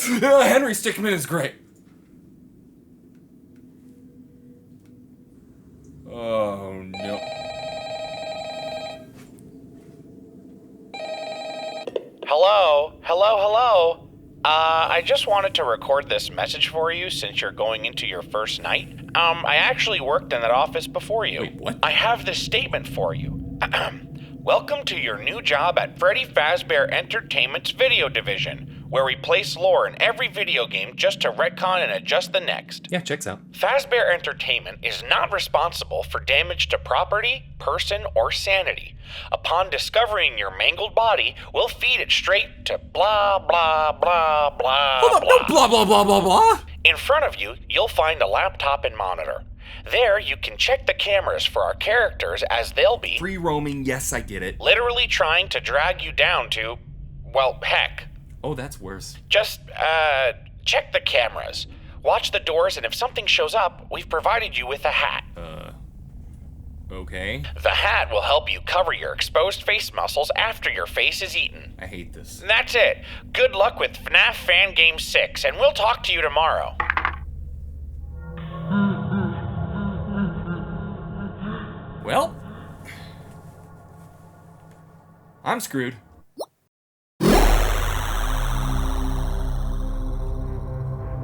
Henry Stickmin is great. Oh no. Hello. I just wanted to record this message for you since you're going into your first night. I actually worked in that office before you. Wait, what? I have this statement for you. Welcome to your new job at Freddy Fazbear Entertainment's video division, where we place lore in every video game just to retcon and adjust the next. Yeah, checks out. Fazbear Entertainment is not responsible for damage to property, person, or sanity. Upon discovering your mangled body, we'll feed it straight to blah, blah, blah, blah, Hold up, blah. no blah, blah, blah, blah, blah. In front of you, you'll find a laptop and monitor. There, you can check the cameras for our characters as they'll be Free roaming, yes, I get it. literally trying to drag you down to, well, heck. Oh, that's worse. Just, check the cameras. Watch the doors, and if something shows up, we've provided you with a hat. Okay. The hat will help you cover your exposed face muscles after your face is eaten. I hate this. And that's it. Good luck with FNAF Fan Game 6, and we'll talk to you tomorrow. Well, I'm screwed.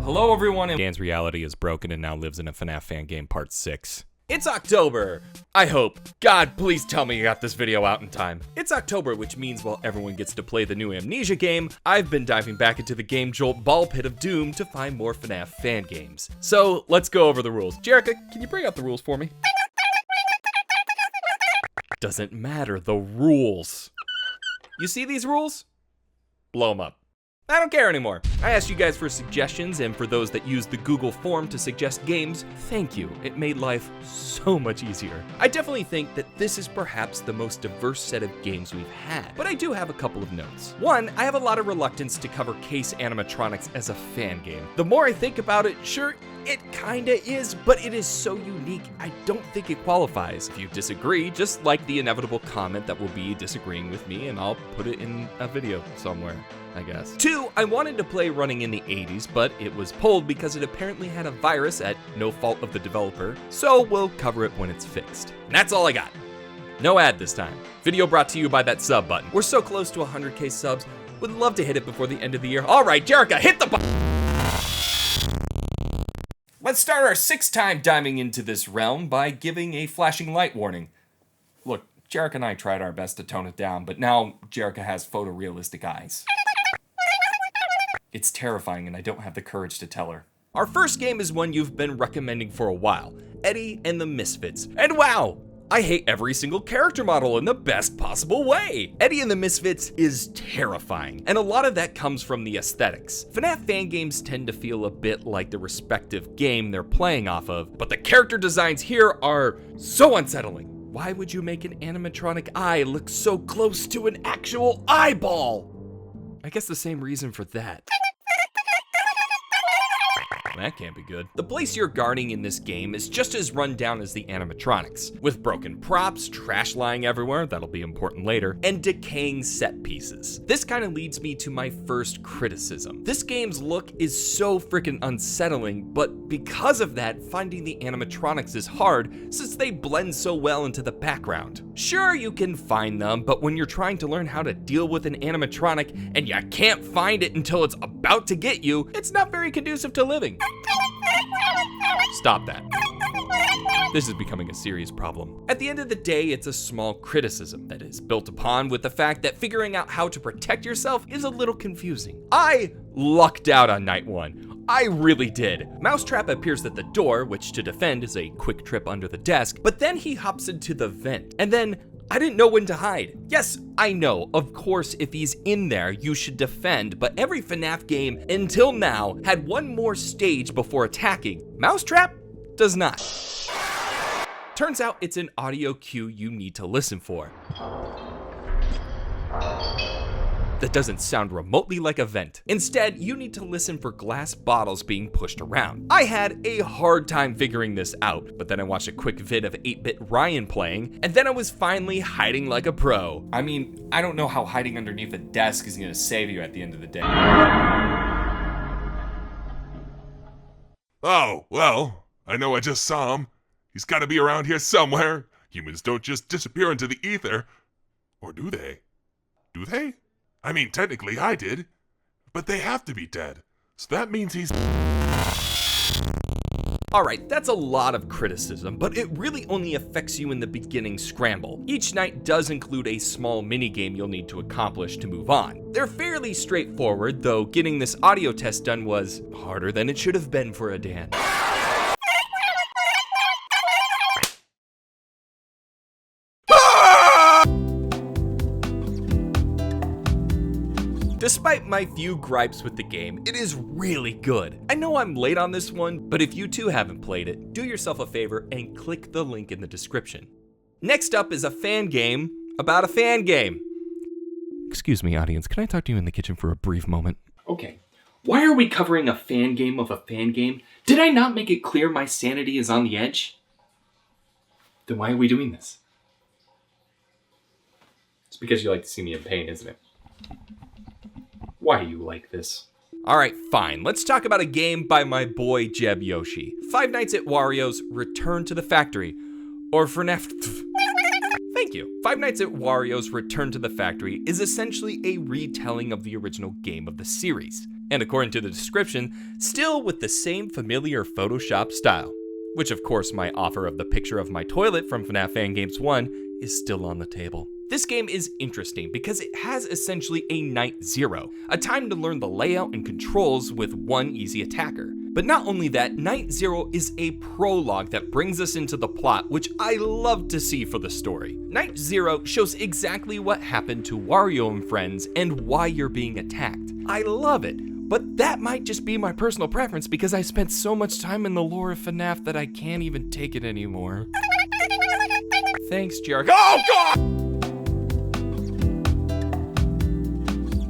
Hello, everyone. Dan's reality is broken and now lives in a FNAF Fan Game Part 6. It's October. I hope. God, please tell me you got this video out in time. It's October, which means while everyone gets to play the new Amnesia game, I've been diving back into the Game Jolt ball pit of doom to find more FNAF fan games. So let's go over the rules. Jerica, can you bring up the rules for me? Doesn't matter, the rules. You see these rules? Blow them up. I don't care anymore. I asked you guys for suggestions, and for those that used the Google form to suggest games, thank you. It made life so much easier. I definitely think that this is perhaps the most diverse set of games we've had, but I do have a couple of notes. One, I have a lot of reluctance to cover case animatronics as a fan game. The more I think about it, sure, it kinda is, but it is so unique, I don't think it qualifies. If you disagree, just like the inevitable comment that will be disagreeing with me, and I'll put it in a video somewhere, I guess. Two, I wanted to play Running in the 80s, but it was pulled because it apparently had a virus at no fault of the developer, so we'll cover it when it's fixed. And that's all I got. No ad this time. Video brought to you by that sub button. We're so close to 100K subs, would love to hit it before the end of the year. All right, Jerica, hit the button! Let's start our sixth time diving into this realm by giving a flashing light warning. Look, Jerica and I tried our best to tone it down, but now Jerica has photorealistic eyes. It's terrifying, and I don't have the courage to tell her. Our first game is one you've been recommending for a while, Eddie and the Misfits. And wow, I hate every single character model in the best possible way. Eddie and the Misfits is terrifying, and a lot of that comes from the aesthetics. FNAF fan games tend to feel a bit like the respective game they're playing off of, but the character designs here are so unsettling. Why would you make an animatronic eye look so close to an actual eyeball? I guess the same reason for that. That can't be good. The place you're guarding in this game is just as run down as the animatronics, with broken props, trash lying everywhere, that'll be important later, and decaying set pieces. This kind of leads me to my first criticism. This game's look is so freaking unsettling, but because of that, finding the animatronics is hard since they blend so well into the background. Sure, you can find them, but when you're trying to learn how to deal with an animatronic and you can't find it until it's about to get you, it's not very conducive to living. Stop that. This is becoming a serious problem. At the end of the day, it's a small criticism that is built upon with the fact that figuring out how to protect yourself is a little confusing. I lucked out on night one. I really did. Mousetrap appears at the door, which to defend is a quick trip under the desk, but then he hops into the vent, and then I didn't know when to hide. Yes, I know, of course, if he's in there, you should defend, but every FNAF game until now had one more stage before attacking. Mousetrap does not. Turns out it's an audio cue you need to listen for. That doesn't sound remotely like a vent. Instead, you need to listen for glass bottles being pushed around. I had a hard time figuring this out, but then I watched a quick vid of 8-Bit Ryan playing, and then I was finally hiding like a pro. I mean, I don't know how hiding underneath a desk is gonna save you at the end of the day. Oh, well, I know I just saw him. He's gotta be around here somewhere. Humans don't just disappear into the ether. Or do they? Do they? I mean, technically I did. But they have to be dead. So that means he's... Alright, that's a lot of criticism, but it really only affects you in the beginning scramble. Each night does include a small minigame you'll need to accomplish to move on. They're fairly straightforward, though getting this audio test done was harder than it should have been for a Dan. Despite my few gripes with the game, it is really good. I know I'm late on this one, but if you too haven't played it, do yourself a favor and click the link in the description. Next up is a fan game about a fan game. Excuse me, audience, can I talk to you in the kitchen for a brief moment? Okay, why are we covering a fan game of a fan game? Did I not make it clear my sanity is on the edge? Then why are we doing this? It's because you like to see me in pain, isn't it? Why are you like this? Alright, fine. Let's talk about a game by my boy Jeb Yoshi. Five Nights at Wario's Return to the Factory. Or FNAF... Thank you. Five Nights at Wario's Return to the Factory is essentially a retelling of the original game of the series. And according to the description, still with the same familiar Photoshop style. Which of course my offer of the picture of my toilet from FNAF Fan Games 1 is still on the table. This game is interesting because it has essentially a Night Zero, a time to learn the layout and controls with one easy attacker. But not only that, Night Zero is a prologue that brings us into the plot, which I love to see for the story. Night Zero shows exactly what happened to Wario and friends and why you're being attacked. I love it, but that might just be my personal preference because I spent so much time in the lore of FNAF that I can't even take it anymore. Thanks, Jericho. Oh, God!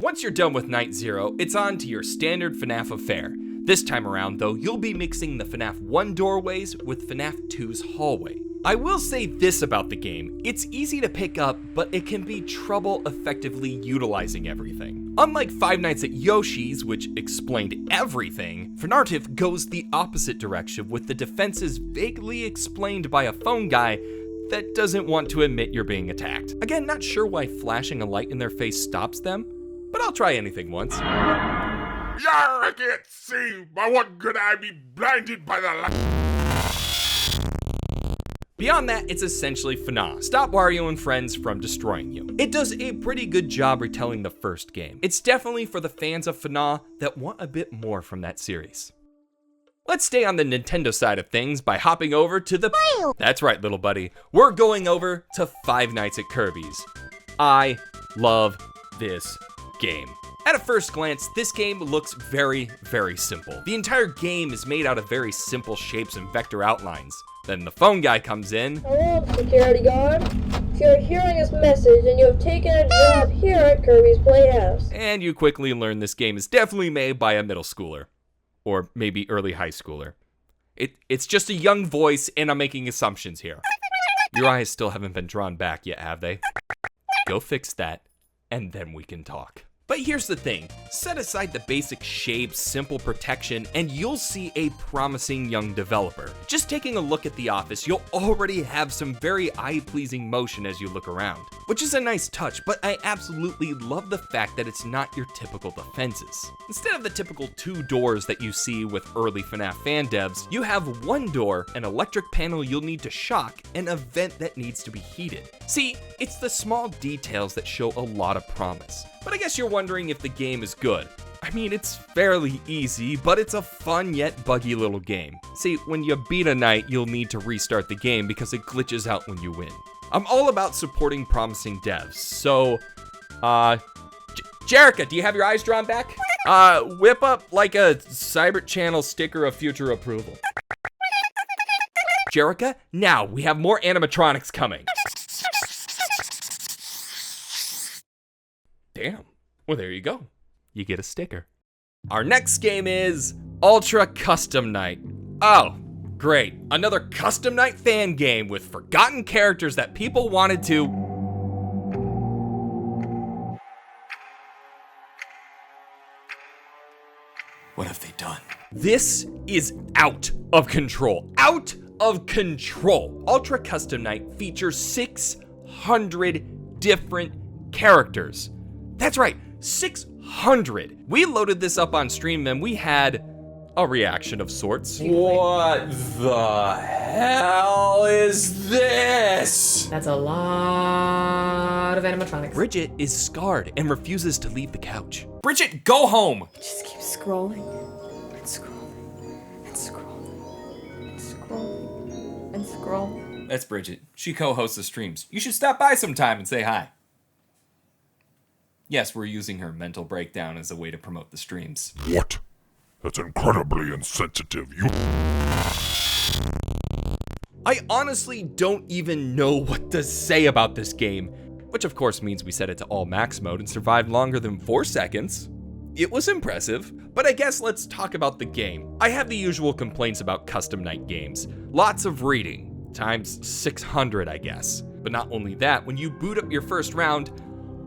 Once you're done with Night Zero, it's on to your standard FNAF affair. This time around, though, you'll be mixing the FNAF 1 doorways with FNAF 2's hallway. I will say this about the game, it's easy to pick up, but it can be trouble effectively utilizing everything. Unlike Five Nights at Yoshi's, which explained everything, FNARTIF goes the opposite direction with the defenses vaguely explained by a phone guy that doesn't want to admit you're being attacked. Again, not sure why flashing a light in their face stops them, but I'll try anything once. Yar, I can't see. By what could I be blinded by the light? Beyond that, it's essentially FNAF. Stop Wario and friends from destroying you. It does a pretty good job retelling the first game. It's definitely for the fans of FNAF that want a bit more from that series. Let's stay on the Nintendo side of things by hopping over to the... That's right, little buddy. We're going over to Five Nights at Kirby's. I love this game. At a first glance, this game looks very, very simple. The entire game is made out of very simple shapes and vector outlines. Then the phone guy comes in. Hello, security guard. If you're hearing this message and you have taken a job here at Kirby's Playhouse. And you quickly learn this game is definitely made by a middle schooler. Or maybe early high schooler. It's just a young voice, and I'm making assumptions here. Your eyes still haven't been drawn back yet, have they? Go fix that, and then we can talk. But here's the thing, set aside the basic shapes, simple protection, and you'll see a promising young developer. Just taking a look at the office, you'll already have some very eye-pleasing motion as you look around, which is a nice touch, but I absolutely love the fact that it's not your typical defenses. Instead of the typical 2 doors that you see with early FNAF fan devs, you have 1 door, an electric panel you'll need to shock, and a vent that needs to be heated. See, it's the small details that show a lot of promise. But I guess you're wondering if the game is good. I mean, it's fairly easy, but it's a fun yet buggy little game. See, when you beat a night, you'll need to restart the game because it glitches out when you win. I'm all about supporting promising devs, so, Jerica, do you have your eyes drawn back? Whip up like a Cybert Channel sticker of future approval. Jerica, now we have more animatronics coming. Damn. Well, there you go. You get a sticker. Our next game is Ultra Custom Night. Oh, great. Another Custom Night fan game with forgotten characters that people wanted to... What have they done? This is out of control. Out of control. Ultra Custom Night features 600 different characters. That's right, 600. We loaded this up on stream and we had a reaction of sorts. What the hell is this? That's a lot of animatronics. Bridget is scarred and refuses to leave the couch. Bridget, go home! Just keep scrolling and scrolling and scrolling and scrolling and scrolling. That's Bridget. She co-hosts the streams. You should stop by sometime and say hi. Yes, we're using her mental breakdown as a way to promote the streams. What? That's incredibly insensitive. You. I honestly don't even know what to say about this game, which of course means we set it to all max mode and survived longer than 4 seconds. It was impressive, but I guess let's talk about the game. I have the usual complaints about custom night games. Lots of reading, times 600 I guess. But not only that, when you boot up your first round,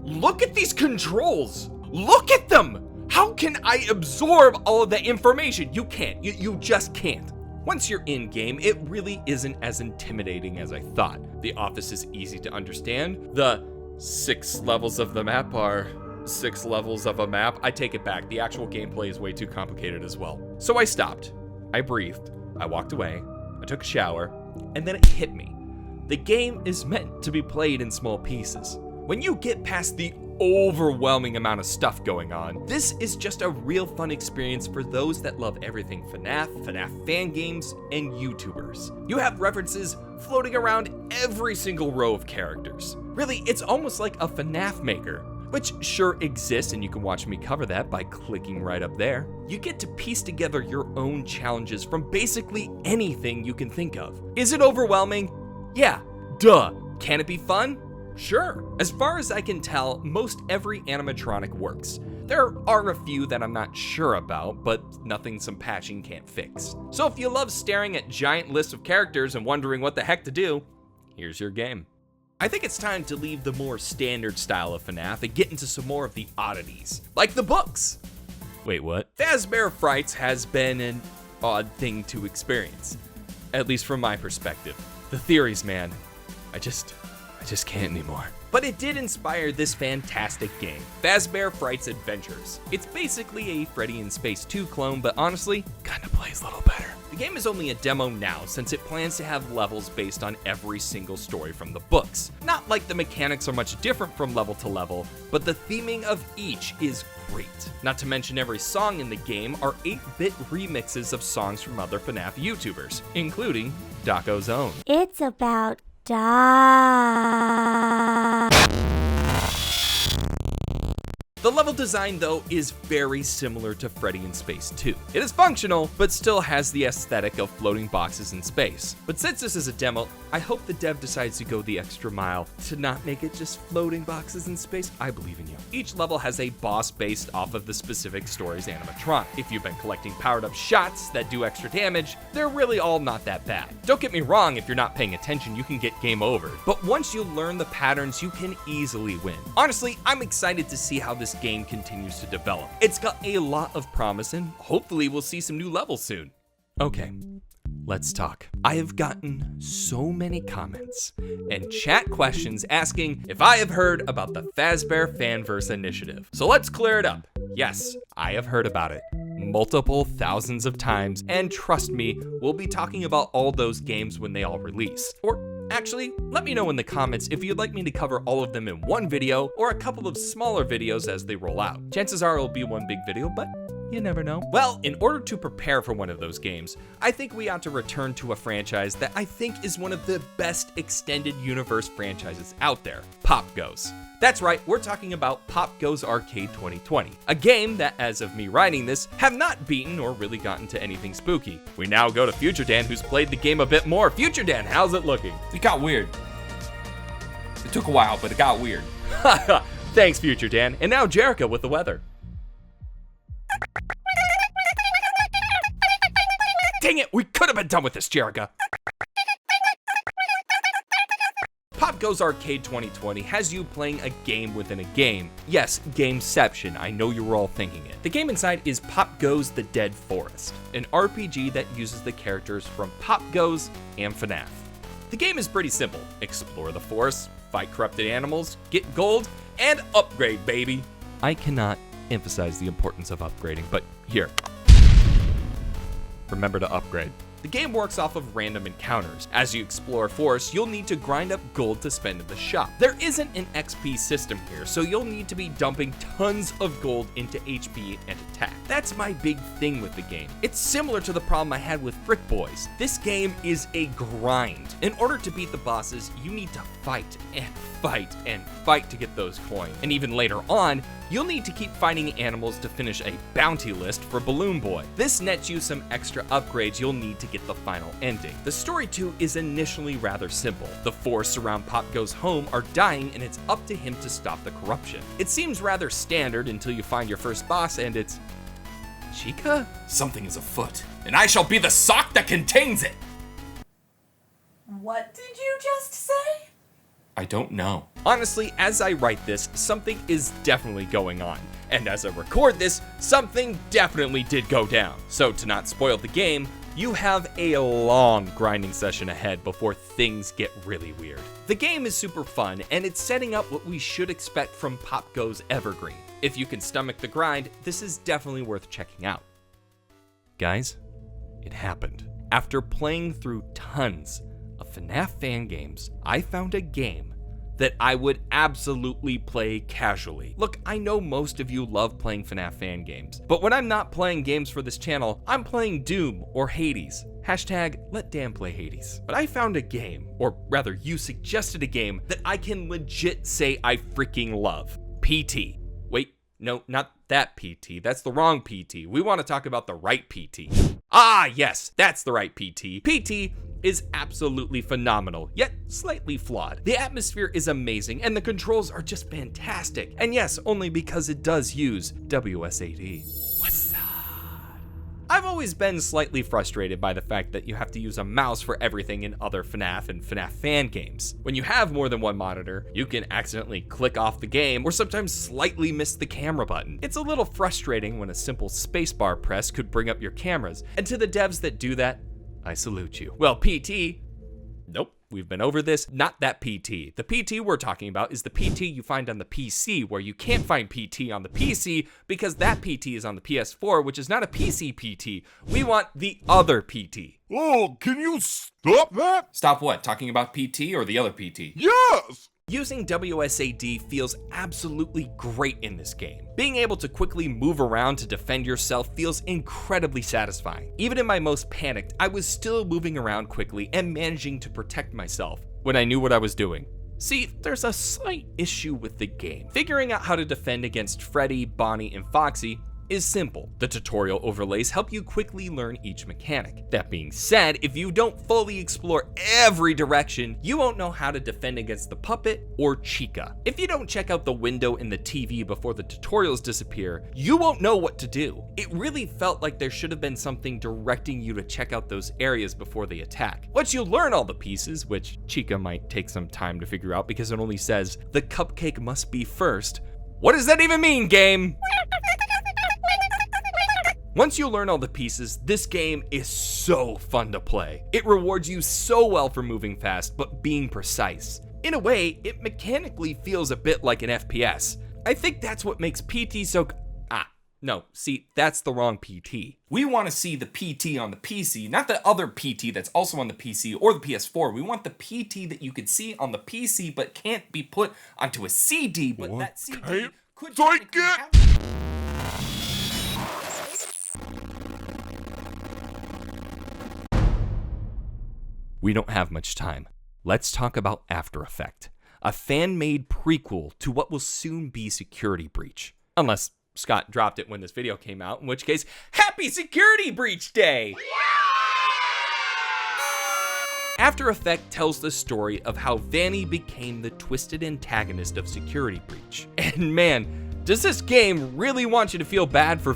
look at these controls! Look at them! How can I absorb all of that information? You can't, you just can't. Once you're in game, it really isn't as intimidating as I thought. The office is easy to understand. The 6 levels of the map are 6 levels of a map. I take it back, the actual gameplay is way too complicated as well. So I stopped, I breathed, I walked away, I took a shower, and then it hit me. The game is meant to be played in small pieces. When you get past the overwhelming amount of stuff going on, this is just a real fun experience for those that love everything FNAF, FNAF Fan Games, and YouTubers. You have references floating around every single row of characters. Really, it's almost like a FNAF maker, which sure exists, and you can watch me cover that by clicking right up there. You get to piece together your own challenges from basically anything you can think of. Is it overwhelming? Yeah, duh. Can it be fun? Sure. As far as I can tell, most every animatronic works. There are a few that I'm not sure about, but nothing some patching can't fix. So if you love staring at giant lists of characters and wondering what the heck to do, here's your game. I think it's time to leave the more standard style of FNAF and get into some more of the oddities, like the books. Wait, what? Fazbear Frights has been an odd thing to experience, at least from my perspective. The theories, man, I just can't anymore. But it did inspire this fantastic game, Fazbear Frights Adventures. It's basically a Freddy in Space 2 clone, but honestly, kinda plays a little better. The game is only a demo now, since it plans to have levels based on every single story from the books. Not like the mechanics are much different from level to level, but the theming of each is great. Not to mention every song in the game are 8-bit remixes of songs from other FNAF YouTubers, including RoccoW's own. It's about The level design, though, is very similar to Freddy in Space 2. It is functional, but still has the aesthetic of floating boxes in space. But since this is a demo, I hope the dev decides to go the extra mile to not make it just floating boxes in space. I believe in you. Each level has a boss based off of the specific story's animatronic. If you've been collecting powered up shots that do extra damage, they're really all not that bad. Don't get me wrong, if you're not paying attention, you can get game over. But once you learn the patterns, you can easily win. Honestly, I'm excited to see how this game continues to develop. It's got a lot of promise, and hopefully we'll see some new levels soon. Okay, let's talk. I have gotten so many comments and chat questions asking if I have heard about the Fazbear Fanverse Initiative. So let's clear it up. Yes, I have heard about it multiple thousands of times, and trust me, we'll be talking about all those games when they all release. Or actually, let me know in the comments if you'd like me to cover all of them in one video or a couple of smaller videos as they roll out. Chances are it'll be one big video, but you never know. Well, in order to prepare for one of those games, I think we ought to return to a franchise that I think is one of the best extended universe franchises out there, POPGOES. That's right, we're talking about POPGOES Arcade 2020, a game that, as of me writing this, have not beaten or really gotten to anything spooky. We now go to Future Dan, who's played the game a bit more. Future Dan, how's it looking? It got weird. It took a while, but it got weird. Thanks, Future Dan. And now Jerica with the weather. Dang it, we could have been done with this, Jerica. POPGOES Arcade 2020 has you playing a game within a game. Yes, Gameception, I know you were all thinking it. The game inside is POPGOES The Dead Forest, an RPG that uses the characters from POPGOES and FNAF. The game is pretty simple. Explore the forest, fight corrupted animals, get gold, and upgrade, baby. I cannot emphasize the importance of upgrading, but here, remember to upgrade. The game works off of random encounters. As you explore forests, you'll need to grind up gold to spend in the shop. There isn't an XP system here, so you'll need to be dumping tons of gold into HP and attack. That's my big thing with the game. It's similar to the problem I had with Brick Boys. This game is a grind. In order to beat the bosses, you need to fight and fight and fight to get those coins. And even later on, you'll need to keep finding animals to finish a bounty list for Balloon Boy. This nets you some extra upgrades you'll need to get the final ending. The story too is initially rather simple. The forests around POPGOES' home are dying and it's up to him to stop the corruption. It seems rather standard until you find your first boss and it's... Chica? Something is afoot, and I shall be the sock that contains it! What did you just say? I don't know. Honestly, as I write this, something is definitely going on. And as I record this, something definitely did go down. So to not spoil the game, you have a long grinding session ahead before things get really weird. The game is super fun, and it's setting up what we should expect from POPGOES Evergreen. If you can stomach the grind, this is definitely worth checking out. Guys, it happened. After playing through tons of FNAF fan games, I found a game that I would absolutely play casually. Look, I know most of you love playing FNAF fan games, but when I'm not playing games for this channel, I'm playing Doom or Hades. Hashtag let Dan play Hades. But I found a game, or rather you suggested a game that I can legit say I freaking love. PT. Wait, no, not that PT. That's the wrong PT. We want to talk about the right PT. Ah, yes, that's the right PT. PT is absolutely phenomenal, yet slightly flawed. The atmosphere is amazing, and the controls are just fantastic. And yes, only because it does use WSAD. What's up? I've always been slightly frustrated by the fact that you have to use a mouse for everything in other FNAF and FNAF fan games. When you have more than one monitor, you can accidentally click off the game or sometimes slightly miss the camera button. It's a little frustrating when a simple spacebar press could bring up your cameras, and to the devs that do that, I salute you. Well, PT, nope, we've been over this. Not that PT. The PT we're talking about is the PT you find on the PC, where you can't find PT on the PC because that PT is on the PS4, which is not a PC PT. We want the other PT. Oh, can you stop that? Stop what? Talking about PT or the other PT? Yes! Using WSAD feels absolutely great in this game. Being able to quickly move around to defend yourself feels incredibly satisfying. Even in my most panicked, I was still moving around quickly and managing to protect myself when I knew what I was doing. See, there's a slight issue with the game. Figuring out how to defend against Freddy, Bonnie, and Foxy is simple. The tutorial overlays help you quickly learn each mechanic. That being said, if you don't fully explore every direction, you won't know how to defend against the puppet or Chica. If you don't check out the window in the TV before the tutorials disappear, you won't know what to do. It really felt like there should have been something directing you to check out those areas before they attack. Once you learn all the pieces, which Chica might take some time to figure out because it only says, the cupcake must be first. What does that even mean, game? Once you learn all the pieces, this game is so fun to play. It rewards you so well for moving fast, but being precise. In a way, it mechanically feels a bit like an FPS. I think that's what makes PT so... No, see, that's the wrong PT. We want to see the PT on the PC, not the other PT that's also on the PC or the PS4. We want the PT that you could see on the PC but can't be put onto a CD, but What that CD kind could do I technically get? have... We don't have much time. Let's talk about AfterEffect, a fan-made prequel to what will soon be Security Breach. Unless Scott dropped it when this video came out, in which case, Happy Security Breach Day! AfterEffect tells the story of how Vanny became the twisted antagonist of Security Breach. And man, does this game really want you to feel bad for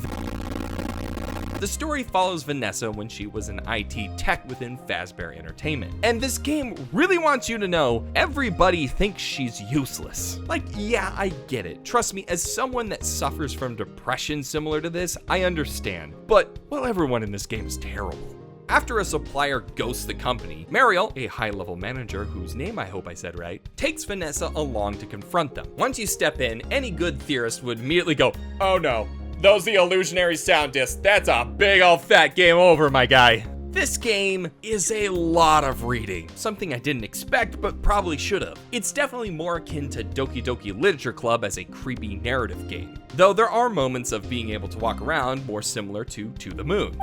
The story follows Vanessa when she was an IT tech within Fazbear Entertainment. And this game really wants you to know everybody thinks she's useless. Like, yeah, I get it. Trust me, as someone that suffers from depression similar to this, I understand. But, well, everyone in this game is terrible. After a supplier ghosts the company, Mariel, a high-level manager whose name I hope I said right, takes Vanessa along to confront them. Once you step in, any good theorist would immediately go, "Oh no, those the illusionary sound discs. That's a big old fat game over, my guy." This game is a lot of reading, something I didn't expect but probably should have. It's definitely more akin to Doki Doki Literature Club as a creepy narrative game, though there are moments of being able to walk around more similar to the Moon.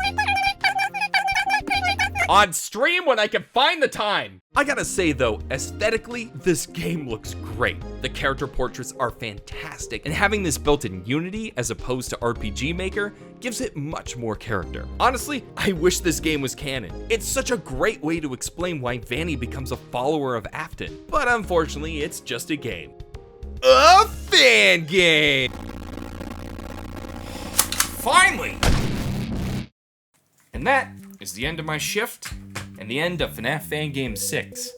On stream when I can find the time! I gotta say though, aesthetically, this game looks great. The character portraits are fantastic, and having this built in Unity as opposed to RPG Maker gives it much more character. Honestly, I wish this game was canon. It's such a great way to explain why Vanny becomes a follower of Afton, but unfortunately, it's just a game. A fan game! Finally! And that is the end of my shift and the end of FNAF Fan Game 6.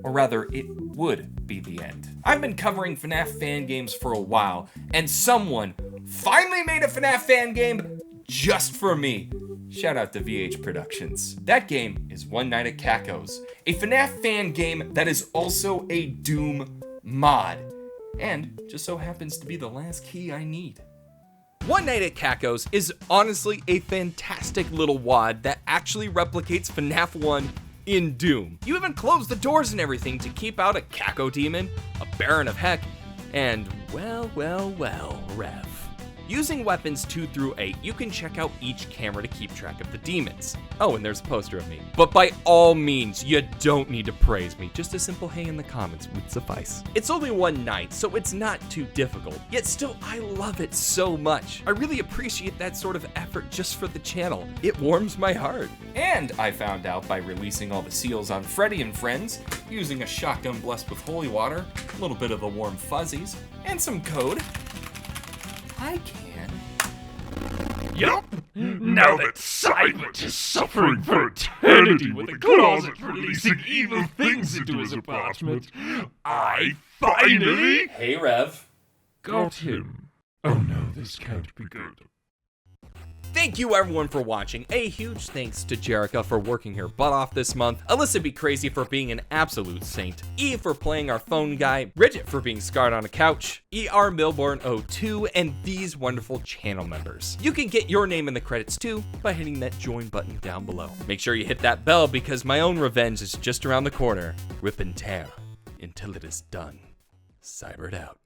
Or rather, it would be the end. I've been covering FNAF Fan Games for a while, and someone finally made a FNAF Fan Game just for me. Shout out to VH Productions. That game is One Night at Caco's, a FNAF Fan Game that is also a Doom mod, and just so happens to be the last key I need. One Night at Caco's is honestly a fantastic little wad that actually replicates FNAF 1 in Doom. You even close the doors and everything to keep out a Caco demon, a Baron of Heck, and well, Rev. Using weapons 2 through 8, you can check out each camera to keep track of the demons. Oh, and there's a poster of me. But by all means, you don't need to praise me. Just a simple hey in the comments would suffice. It's only one night, so it's not too difficult. Yet still, I love it so much. I really appreciate that sort of effort just for the channel. It warms my heart. And I found out by releasing all the seals on Freddy and Friends, using a shotgun blessed with holy water, a little bit of the warm fuzzies, and some code, I can. Yup. Now that Cybert is suffering for eternity with a closet releasing evil things into his apartment, I finally Hey, Rev. got him. Oh no, this can't be good. Thank you everyone for watching. A huge thanks to Jerica for working her butt off this month, Alyssa Be Crazy for being an absolute saint, Eve for playing our phone guy, Bridget for being scarred on a couch, ER Milborn02, and these wonderful channel members. You can get your name in the credits too by hitting that join button down below. Make sure you hit that bell because my own revenge is just around the corner. Rip and tear until it is done. Cybert out.